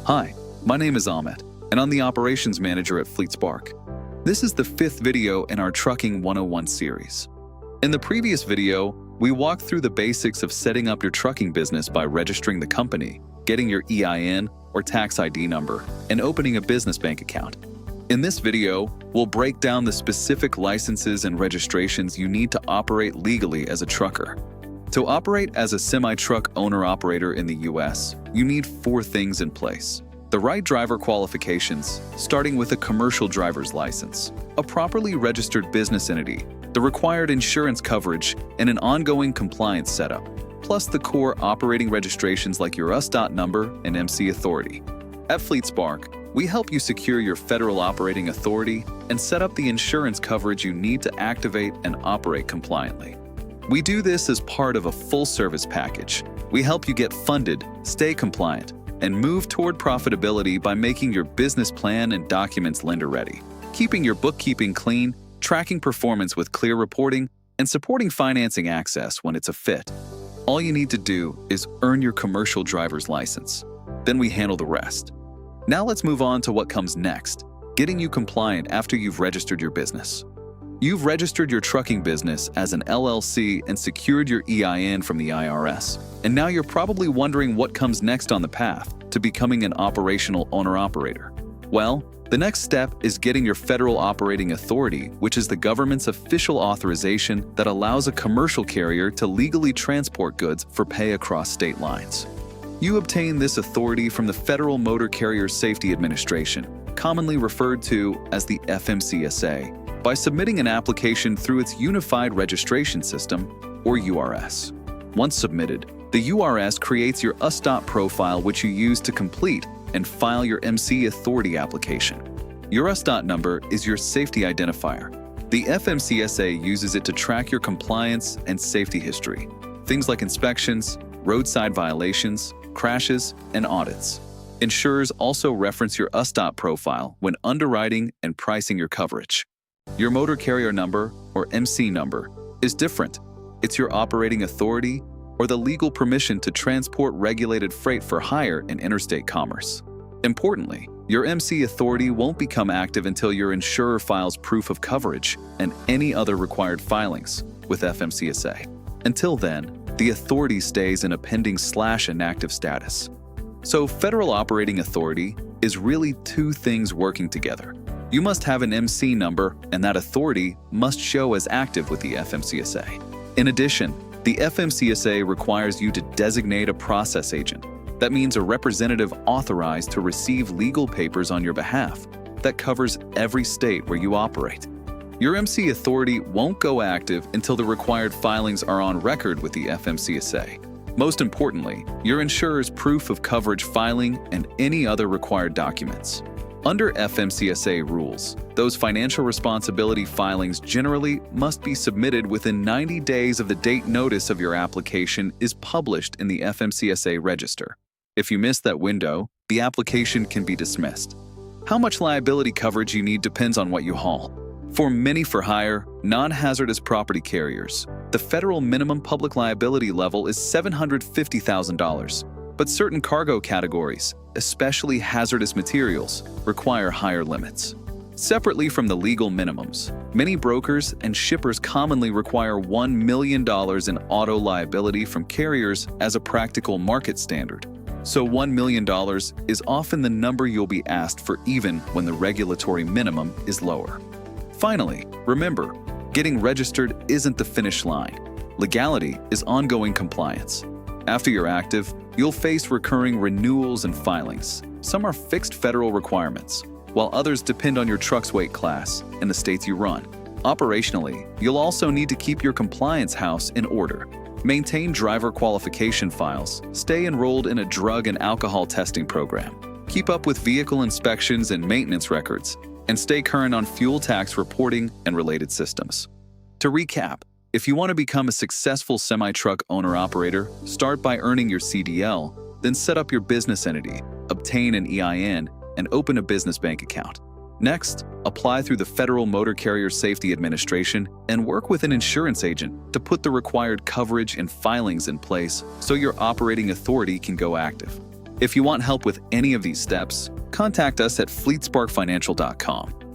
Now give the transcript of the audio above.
Hi, my name is Ahmet, and I'm the Operations Manager at FleetSpark. This is the 5th video in our Trucking 101 series. In the previous video, we walked through the basics of setting up your trucking business by registering the company, getting your EIN or tax ID number, and opening a business bank account. In this video, we'll break down the specific licenses and registrations you need to operate legally as a trucker. To operate as a semi-truck owner-operator in the US, you need 4 things in place. The right driver qualifications, starting with a commercial driver's license, a properly registered business entity, the required insurance coverage, and an ongoing compliance setup, plus the core operating registrations like your USDOT number and MC authority. At FleetSpark, we help you secure your federal operating authority and set up the insurance coverage you need to activate and operate compliantly. We do this as part of a full-service package. We help you get funded, stay compliant, and move toward profitability by making your business plan and documents lender-ready, keeping your bookkeeping clean, tracking performance with clear reporting, and supporting financing access when it's a fit. All you need to do is earn your commercial driver's license. Then we handle the rest. Now let's move on to what comes next, getting you compliant after you've registered your business. You've registered your trucking business as an LLC and secured your EIN from the IRS. And now you're probably wondering what comes next on the path to becoming an operational owner-operator. Well, the next step is getting your federal operating authority, which is the government's official authorization that allows a commercial carrier to legally transport goods for pay across state lines. You obtain this authority from the Federal Motor Carrier Safety Administration, commonly referred to as the FMCSA, by submitting an application through its Unified Registration System, or URS. Once submitted, the URS creates your USDOT profile, which you use to complete and file your MC authority application. Your USDOT number is your safety identifier. The FMCSA uses it to track your compliance and safety history, things like inspections, roadside violations, crashes, and audits. Insurers also reference your USDOT profile when underwriting and pricing your coverage. Your motor carrier number, or MC number, is different. It's your operating authority or the legal permission to transport regulated freight for hire in interstate commerce. Importantly, your MC authority won't become active until your insurer files proof of coverage and any other required filings with FMCSA. Until then, the authority stays in a pending/inactive status. So federal operating authority is really 2 things working together. You must have an MC number, and that authority must show as active with the FMCSA. In addition, the FMCSA requires you to designate a process agent. That means a representative authorized to receive legal papers on your behalf that covers every state where you operate. Your MC authority won't go active until the required filings are on record with the FMCSA. Most importantly, your insurer's proof of coverage filing and any other required documents. Under FMCSA rules, those financial responsibility filings generally must be submitted within 90 days of the date notice of your application is published in the FMCSA register. If you miss that window, the application can be dismissed. How much liability coverage you need depends on what you haul. For many for-hire, non-hazardous property carriers, the federal minimum public liability level is $750,000, but certain cargo categories, especially hazardous materials, require higher limits. Separately from the legal minimums, many brokers and shippers commonly require $1 million in auto liability from carriers as a practical market standard. So $1 million is often the number you'll be asked for even when the regulatory minimum is lower. Finally, remember, getting registered isn't the finish line. Legality is ongoing compliance. After you're active, you'll face recurring renewals and filings. Some are fixed federal requirements, while others depend on your truck's weight class and the states you run. Operationally, you'll also need to keep your compliance house in order, maintain driver qualification files, stay enrolled in a drug and alcohol testing program, keep up with vehicle inspections and maintenance records, and stay current on fuel tax reporting and related systems. To recap, if you want to become a successful semi-truck owner-operator, start by earning your CDL, then set up your business entity, obtain an EIN, and open a business bank account. Next, apply through the Federal Motor Carrier Safety Administration and work with an insurance agent to put the required coverage and filings in place so your operating authority can go active. If you want help with any of these steps, contact us at fleetsparkfinancial.com.